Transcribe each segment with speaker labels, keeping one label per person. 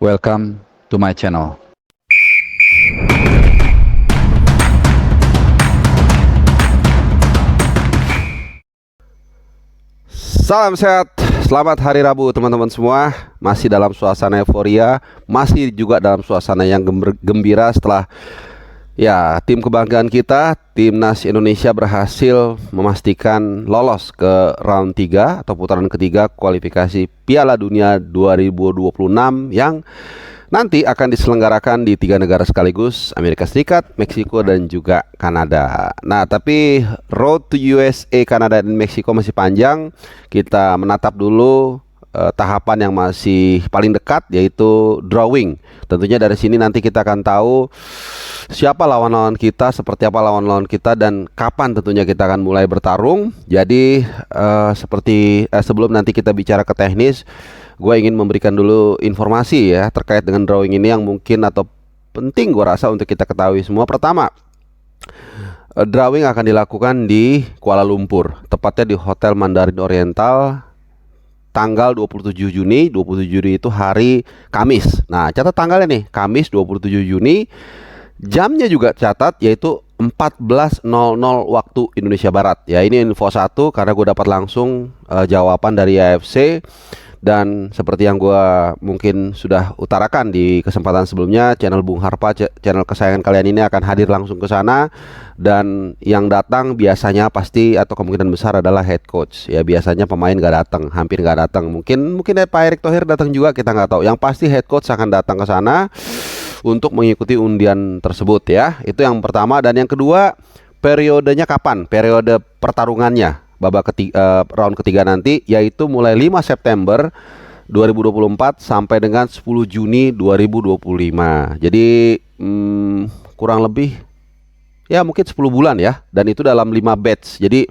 Speaker 1: Welcome to my channel.
Speaker 2: Salam sehat, selamat hari Rabu teman-teman semua. Masih dalam suasana euforia, masih juga dalam suasana yang gembira setelah tim kebanggaan kita, Timnas Indonesia berhasil memastikan lolos ke round 3 atau putaran ketiga kualifikasi Piala Dunia 2026 yang nanti akan diselenggarakan di 3 negara sekaligus, Amerika Serikat, Meksiko, dan juga Kanada. Nah, tapi road to USA, Kanada, dan Meksiko masih panjang. Kita menatap dulu tahapan yang masih paling dekat, yaitu drawing. Tentunya dari sini nanti kita akan tahu siapa lawan-lawan kita, seperti apa lawan-lawan kita, dan kapan tentunya kita akan mulai bertarung. Jadi sebelum nanti kita bicara ke teknis, gue ingin memberikan dulu informasi ya terkait dengan drawing ini yang mungkin atau penting gue rasa untuk kita ketahui semua. Pertama, drawing akan dilakukan di Kuala Lumpur, tepatnya di Hotel Mandarin Oriental, tanggal 27 Juni. 27 Juni itu hari Kamis. Nah, catat tanggalnya nih, Kamis 27 Juni. Jamnya juga catat, yaitu 14.00 waktu Indonesia Barat. Ya, ini info satu karena gue dapat langsung jawaban dari AFC. Dan seperti yang gue mungkin sudah utarakan di kesempatan sebelumnya, channel Bung Harpa, channel kesayangan kalian ini akan hadir langsung ke sana. Dan yang datang biasanya pasti atau kemungkinan besar adalah head coach. Ya, biasanya pemain gak datang, hampir gak datang. Mungkin Pak Erick Thohir datang juga, kita nggak tahu. Yang pasti head coach akan datang ke sana untuk mengikuti undian tersebut ya. Itu yang pertama. Dan yang kedua, periodenya kapan? Periode pertarungannya round ketiga nanti, yaitu mulai 5 September 2024 sampai dengan 10 Juni 2025. Jadi kurang lebih ya mungkin 10 bulan ya. Dan itu dalam 5 batch. Jadi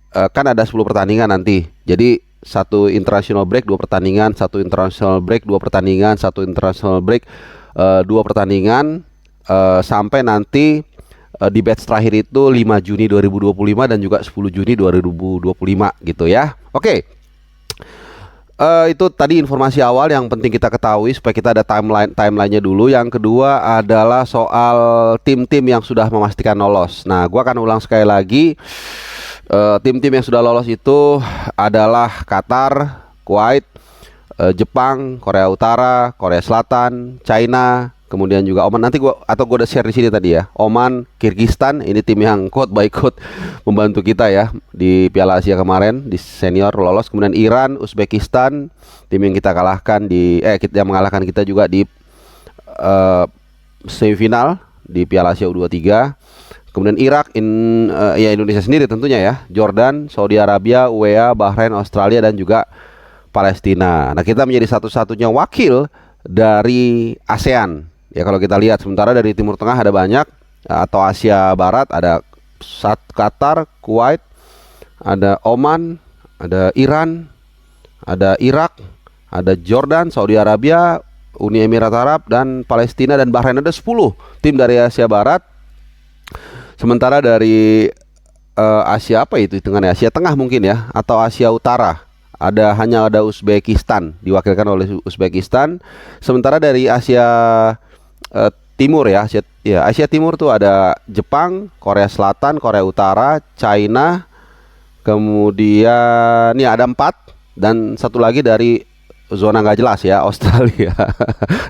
Speaker 2: kan ada 10 pertandingan nanti. Jadi satu international break 2 pertandingan, satu international break 2 pertandingan, satu international break 2 pertandingan, sampai nanti di batch terakhir itu 5 Juni 2025 dan juga 10 Juni 2025 gitu ya. Oke. Itu tadi informasi awal yang penting kita ketahui supaya kita ada timelinenya dulu. Yang kedua adalah soal tim-tim yang sudah memastikan lolos. Nah, gua akan ulang sekali lagi. Tim-tim yang sudah lolos itu adalah Qatar, Kuwait, Jepang, Korea Utara, Korea Selatan, China, kemudian juga Oman. Nanti gue udah share di sini tadi ya. Oman, Kyrgyzstan, ini tim yang quote by quote membantu kita ya di Piala Asia kemarin di senior lolos. Kemudian Iran, Uzbekistan, tim yang kita kalahkan yang mengalahkan kita juga di semifinal di Piala Asia U23. Kemudian Irak, Indonesia sendiri tentunya ya. Jordan, Saudi Arabia, UEA, Bahrain, Australia, dan juga Palestina. Nah, kita menjadi satu-satunya wakil dari ASEAN. Ya, kalau kita lihat, sementara dari Timur Tengah ada banyak, atau Asia Barat ada Qatar, Kuwait, ada Oman, ada Iran, ada Irak, ada Jordan, Saudi Arabia, Uni Emirat Arab, dan Palestina dan Bahrain. Ada 10 tim dari Asia Barat. Sementara dari Asia apa itu hitungannya? Asia Tengah mungkin ya, atau Asia Utara. Hanya ada Uzbekistan, diwakilkan oleh Uzbekistan. Sementara dari Asia Timur ya, Asia Timur tuh ada Jepang, Korea Selatan, Korea Utara, China, kemudian ini ada 4, dan satu lagi dari zona nggak jelas ya, Australia.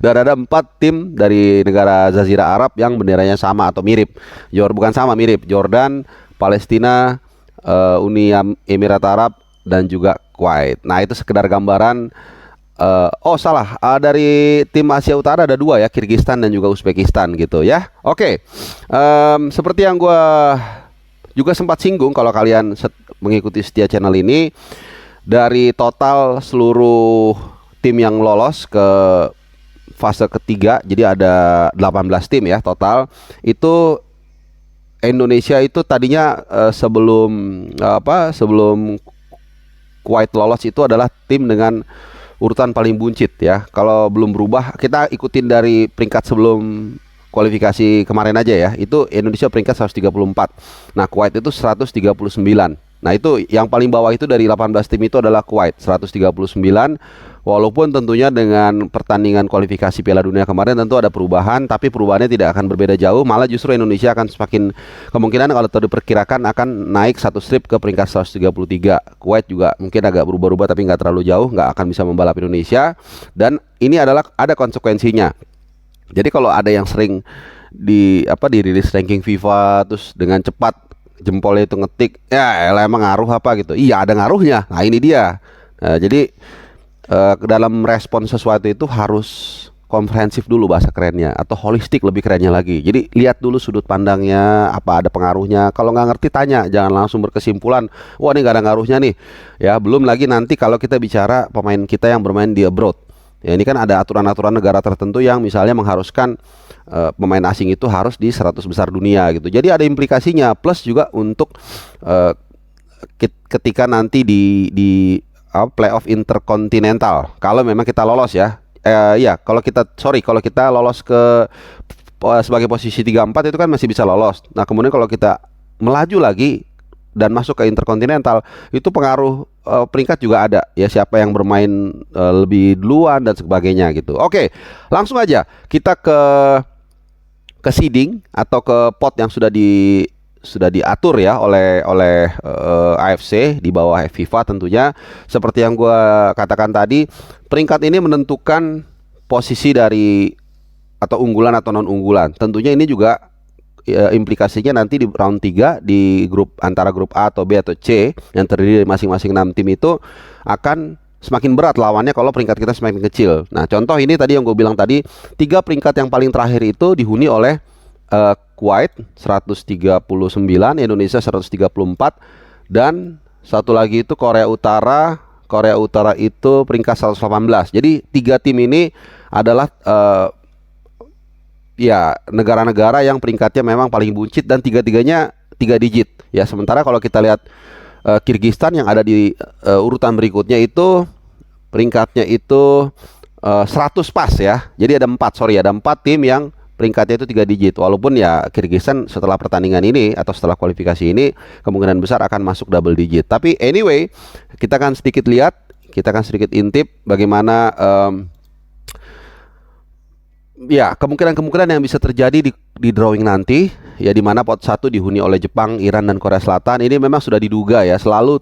Speaker 2: Dan ada 4 tim dari negara Jazirah Arab yang benderanya sama atau mirip. Mirip. Jordan, Palestina, Uni Emirat Arab, dan juga Kuwait. Nah, itu sekedar gambaran. Dari tim Asia Utara ada 2 ya, Kyrgyzstan dan juga Uzbekistan gitu ya. Oke. Seperti yang gue juga sempat singgung, kalau kalian mengikuti setia channel ini, dari total seluruh tim yang lolos ke fase ketiga, jadi ada 18 tim ya total. Itu Indonesia itu tadinya sebelum Kuwait lolos itu adalah tim dengan urutan paling buncit ya. Kalau belum berubah, kita ikutin dari peringkat sebelum kualifikasi kemarin aja ya. Itu Indonesia peringkat 134. Nah, Kuwait itu 139. Nah, itu yang paling bawah itu dari 18 tim itu adalah Kuwait 139. Walaupun tentunya dengan pertandingan kualifikasi Piala Dunia kemarin tentu ada perubahan, tapi perubahannya tidak akan berbeda jauh. Malah justru Indonesia akan semakin kemungkinan kalau diperkirakan akan naik satu strip ke peringkat 133. Kuwait juga mungkin agak berubah-ubah tapi nggak terlalu jauh, nggak akan bisa membalap Indonesia. Dan ini adalah ada konsekuensinya. Jadi kalau ada yang sering dirilis ranking FIFA terus dengan cepat jempolnya itu ngetik, ya elah emang ngaruh apa gitu. Iya ada ngaruhnya. Nah ini dia. Jadi dalam respon sesuatu itu harus komprehensif dulu bahasa kerennya, atau holistik lebih kerennya lagi. Jadi lihat dulu sudut pandangnya, apa ada pengaruhnya. Kalau nggak ngerti tanya, jangan langsung berkesimpulan, wah ini nggak ada ngaruhnya nih. Ya belum lagi nanti kalau kita bicara pemain kita yang bermain di abroad. Ya ini kan ada aturan-aturan negara tertentu yang misalnya mengharuskan pemain asing itu harus di 100 besar dunia gitu. Jadi ada implikasinya, plus juga untuk ketika nanti di playoff interkontinental, kalau memang kita lolos ya, kalau kita lolos ke sebagai posisi 3-4 itu kan masih bisa lolos. Nah kemudian kalau kita melaju lagi dan masuk ke interkontinental, itu pengaruh peringkat juga ada ya, siapa yang bermain lebih duluan dan sebagainya gitu. Oke, langsung aja kita ke seeding atau ke pot yang sudah diatur ya oleh AFC di bawah FIFA tentunya. Seperti yang gue katakan tadi, peringkat ini menentukan posisi dari atau unggulan atau non unggulan. Tentunya ini juga implikasinya nanti di round 3 di grup antara grup A atau B atau C yang terdiri dari masing-masing 6 tim itu akan semakin berat lawannya kalau peringkat kita semakin kecil. Nah contoh ini tadi yang gue bilang tadi, 3 peringkat yang paling terakhir itu dihuni oleh Kuwait 139, Indonesia 134, dan satu lagi itu Korea Utara. Korea Utara itu peringkat 118. Jadi 3 tim ini adalah ya negara-negara yang peringkatnya memang paling buncit dan tiga-tiganya 3 digit. Ya sementara kalau kita lihat Kirgistan yang ada di urutan berikutnya itu peringkatnya itu 100 pas ya. Jadi ada 4 tim yang peringkatnya itu 3 digit. Walaupun ya Kirgistan setelah pertandingan ini atau setelah kualifikasi ini kemungkinan besar akan masuk double digit. Tapi anyway, kita akan sedikit intip bagaimana ya kemungkinan yang bisa terjadi di drawing nanti ya, di mana pot 1 dihuni oleh Jepang, Iran dan Korea Selatan. Ini memang sudah diduga ya, selalu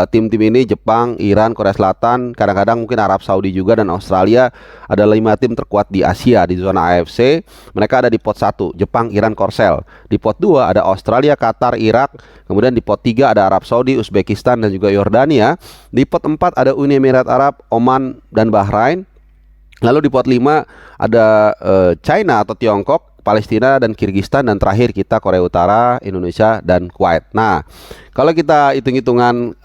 Speaker 2: tim-tim ini Jepang, Iran, Korea Selatan, kadang-kadang mungkin Arab Saudi juga dan Australia adalah 5 tim terkuat di Asia di zona AFC. Mereka ada di pot 1, Jepang, Iran, Korsel. Di pot 2 ada Australia, Qatar, Irak. Kemudian di pot 3 ada Arab Saudi, Uzbekistan dan juga Yordania. Di pot 4 ada Uni Emirat Arab, Oman dan Bahrain. Lalu di pot 5 ada China atau Tiongkok, Palestina dan Kirgistan, dan terakhir kita Korea Utara, Indonesia dan Kuwait. Nah, kalau kita hitung-hitungan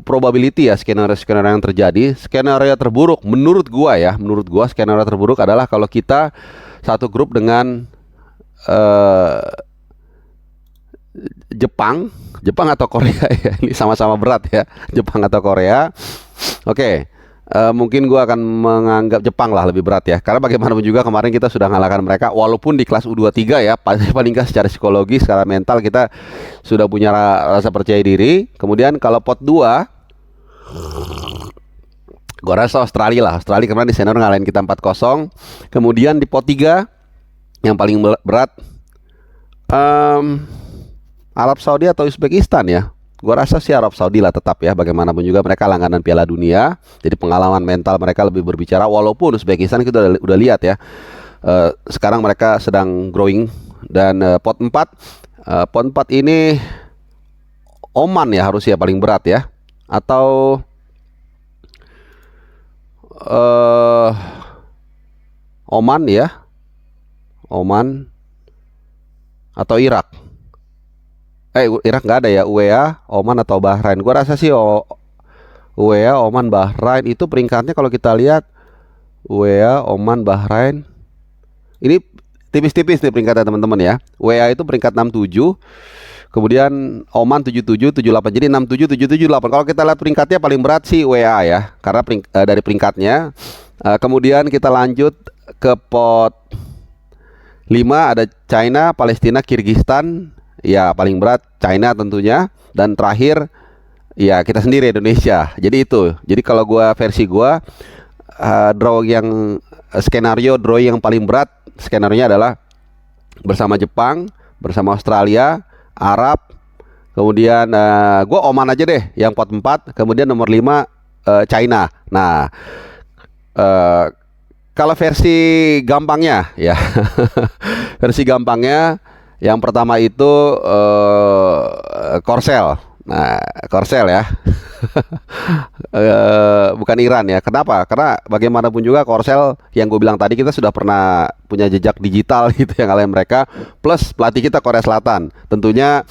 Speaker 2: probability ya, skenario yang terjadi, skenario terburuk menurut gua skenario terburuk adalah kalau kita satu grup dengan Jepang atau Korea ya. Ini sama-sama berat ya, Jepang atau Korea. Oke. Mungkin gue akan menganggap Jepang lah lebih berat ya, karena bagaimanapun juga kemarin kita sudah mengalahkan mereka walaupun di kelas U23 ya, paling nggak secara psikologis, secara mental kita sudah punya rasa percaya diri. Kemudian kalau pot 2 gue rasa Australia kemarin di senior ngalahin kita 4-0. Kemudian di pot 3 yang paling berat Arab Saudi atau Uzbekistan ya. Gua rasa sih Arab Saudi lah tetap ya, bagaimanapun juga mereka langganan Piala Dunia. Jadi pengalaman mental mereka lebih berbicara, walaupun Uzbekistan kita udah lihat ya. Sekarang mereka sedang growing. Dan pot 4 ini Oman ya harusnya paling berat ya. Atau Oman ya. Oman atau Irak. Irak nggak ada ya, UEA, Oman atau Bahrain. Gua rasa sih UEA, Oman, Bahrain itu peringkatnya kalau kita lihat UEA, Oman, Bahrain ini tipis-tipis nih peringkatnya teman-teman ya. UEA itu peringkat 67, kemudian Oman 77, 78. Jadi 67, 77, 8. Kalau kita lihat peringkatnya paling berat sih UEA ya, karena dari peringkatnya. Kemudian kita lanjut ke pot 5 ada China, Palestina, Kirgistan. Ya paling berat China tentunya. Dan terakhir Ya kita sendiri Indonesia. Jadi itu. Jadi kalau versi gua draw yang skenario draw yang paling berat skenario-nya adalah bersama Jepang, bersama Australia, Arab, kemudian gua Oman aja deh yang pot 4, kemudian nomor 5 China. Nah, kalau versi gampangnya ya. Versi gampangnya yang pertama itu Korsel. Nah, Korsel ya. Bukan Iran ya. Kenapa? Karena bagaimanapun juga Korsel yang gue bilang tadi, kita sudah pernah punya jejak digital gitu yang ngalahin mereka. Plus pelatih kita Korea Selatan. Tentunya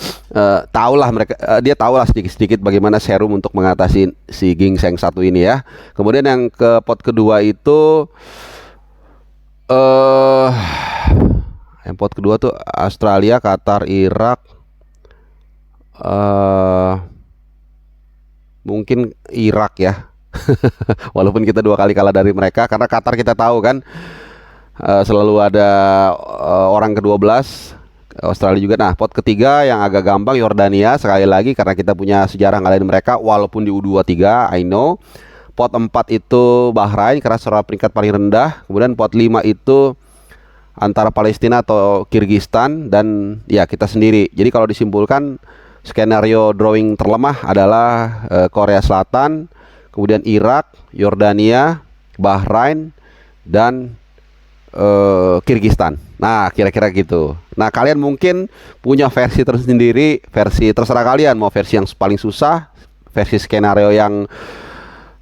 Speaker 2: tahulah mereka, dia tahulah sedikit-sedikit bagaimana serum untuk mengatasi si gingseng satu ini ya. Kemudian yang ke pot kedua itu yang pot kedua tuh Australia, Qatar, Irak. Mungkin Irak ya. Walaupun kita 2 kali kalah dari mereka, karena Qatar kita tahu kan selalu ada orang ke-12. Australia juga. Nah, pot ketiga yang agak gampang Yordania, sekali lagi karena kita punya sejarah ngalahin mereka walaupun di U23, I know. Pot 4 itu Bahrain karena secara peringkat paling rendah. Kemudian pot 5 itu antara Palestina atau Kirgistan, dan ya kita sendiri. Jadi kalau disimpulkan, skenario drawing terlemah adalah Korea Selatan, kemudian Irak, Yordania, Bahrain, dan Kirgistan. Nah, kira-kira gitu. Nah, kalian mungkin punya versi tersendiri, versi terserah kalian. Mau versi yang paling susah, versi skenario yang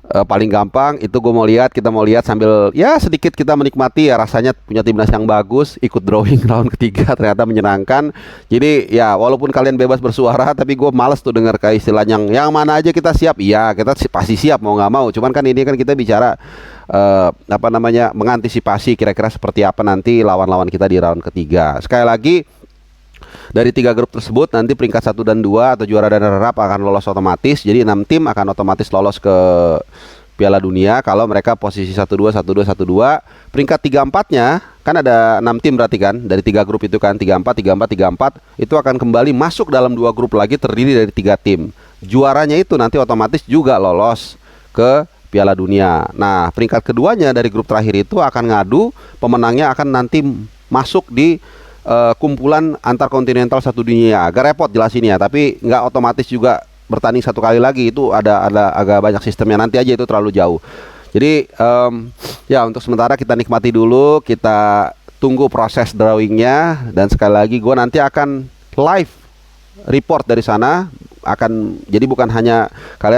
Speaker 2: paling gampang. Itu kita mau lihat sambil ya sedikit kita menikmati ya rasanya punya timnas yang bagus, ikut drawing round ketiga ternyata menyenangkan. Jadi ya walaupun kalian bebas bersuara, tapi gue males tuh dengar kayak istilah yang mana aja kita siap. Iya, kita pasti siap mau nggak mau. Cuman kan ini kan kita bicara mengantisipasi kira-kira seperti apa nanti lawan-lawan kita di round ketiga. Sekali lagi, dari 3 grup tersebut nanti peringkat 1 dan 2 atau juara dan runner-up akan lolos otomatis. Jadi 6 tim akan otomatis lolos ke Piala Dunia kalau mereka posisi 1-2, 1-2, 1-2. Peringkat 3-4-nya kan ada 6 tim berarti kan, dari 3 grup itu kan 3-4, 3-4, 3-4. Itu akan kembali masuk dalam 2 grup lagi terdiri dari 3 tim. Juaranya itu nanti otomatis juga lolos ke Piala Dunia. Nah, peringkat keduanya dari grup terakhir itu akan ngadu, pemenangnya akan nanti masuk di kumpulan antar kontinental satu dunia. Agak repot jelasinnya, tapi nggak otomatis juga bertanding 1 kali lagi. Itu ada agak banyak sistemnya, nanti aja itu terlalu jauh. Jadi ya untuk sementara kita nikmati dulu, kita tunggu proses drawingnya. Dan sekali lagi gue nanti akan live report dari sana. Jadi bukan hanya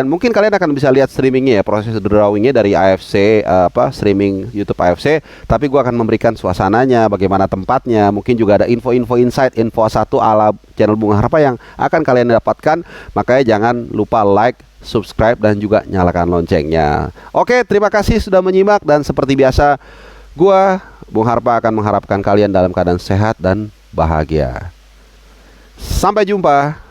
Speaker 2: mungkin kalian akan bisa lihat streamingnya ya, proses drawingnya dari AFC, streaming YouTube AFC, tapi gua akan memberikan suasananya, bagaimana tempatnya, mungkin juga ada info-info insight, info 1 ala channel Bung Harpa yang akan kalian dapatkan. Makanya jangan lupa like, subscribe, dan juga nyalakan loncengnya. Oke, terima kasih sudah menyimak, dan seperti biasa gua Bung Harpa akan mengharapkan kalian dalam keadaan sehat dan bahagia. Sampai jumpa.